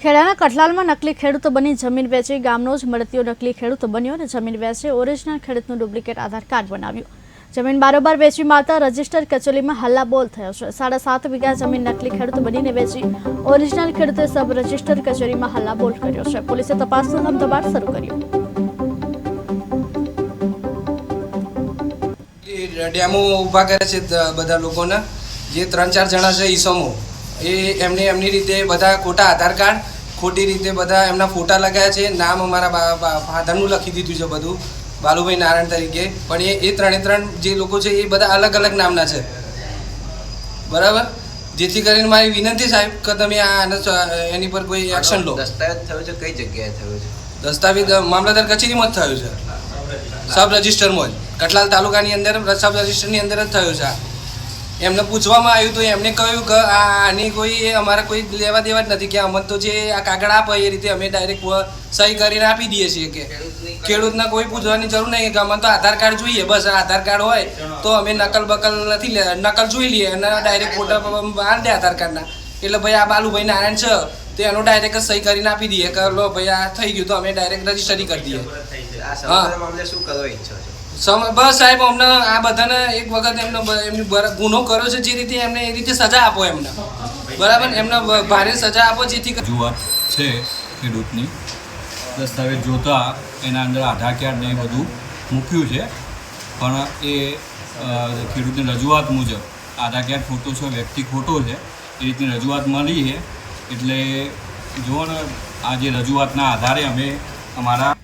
ખેડાના કઠલાલમાં નકલી ખેડૂત બની જમીન વેચી ગામનો જ મળતીયો નકલી ખેડૂત બન્યો અને જમીન વેચી ઓરિજિનલ ખેડૂતનું ડુપ્લિકેટ આધાર કાર્ડ બનાવ્યું। જમીન બારોબાર વેચી મારતા રજીસ્ટર કચેરીમાં હલ્લાબોલ થયો છે। 7.5 વીઘા જમીન નકલી ખેડૂત બનીને વેચી ઓરિજિનલ ખેડૂતે સબ રજીસ્ટર કચેરીમાં હલ્લાબોલ કર્યો છે। પોલીસે તપાસનો ધમધમાટ શરૂ કર્યો। ડેમો ઊભા કરે છે બધા લોકોને, જે 3-4 જણા છે ઈસમો એમને એમની રીતે બધા ખોટા આધાર કાર્ડ, ખોટી રીતે બધા એમના ફોટા લગાવ્યા છે। નામ અમારા ફાધરનું લખી દીધું છે બધું, બાલુભાઈ નારાયણ તરીકે, પણ એ 3 જે લોકો છે એ બધા અલગ અલગ નામના છે, બરાબર। જેથી કરીને મારી વિનંતી સાહેબ કે તમે એની પર કોઈ એક્શન લો। દસ્તાવેજ થયો છે કઈ જગ્યાએ થયો છે? દસ્તાવેજ મામલતદાર કચેરીમાં જ થયો છે, સબ રજિસ્ટરમાં જ, કઠલાલ તાલુકાની અંદર સબ રજિસ્ટરની અંદર જ થયો છે। એમને પૂછવામાં આવ્યું તો એમને કહ્યું કે આની કોઈ અમારા કોઈ લેવા દેવા જ નથી, કે અમને તો જે આ કાગળ આપે એ રીતે અમે ડાયરેક્ટ સહી કરીને આપી દઈએ છીએ, કે ખેડૂતને કોઈ પૂછવાની જરૂર નહીં, કે અમને તો આધાર કાર્ડ જોઈએ, બસ આધાર કાર્ડ હોય તો અમે નકલ બકલ નથી નકલ જોઈ લઈએ અને ડાયરેક્ટ ફોટા આપી દે આધાર કાર્ડના। એટલે ભાઈ આ બાલુભાઈ નારાયણ છે તો એનો ડાયરેક્ટ જ સહી કરીને આપી દઈએ કે લો ભાઈ આ થઈ ગયું, તો અમે ડાયરેક્ટ રજીસ્ટરી કરી દઈએ। મામલે શું કરવા ઈચ્છો છો? બસ સાહેબ અમને આ બધાને એક વખત એમની ગુનો કર્યો છે જે રીતે એમને એ રીતે સજા આપો એમને, બરાબર, એમને ભારે સજા આપો જેથી રજૂઆત છે ખેડૂતની। દસ્તાવેજ જોતા એના અંદર આધાર કાર્ડ ને એ બધું મૂક્યું છે, પણ એ ખેડૂતની રજૂઆત મુજબ આધાર કાર્ડ ખોટો છે, વ્યક્તિ ખોટો છે, એ રીતની રજૂઆત મળી છે। એટલે જુઓ ને, આ જે રજૂઆતના આધારે અમે અમારા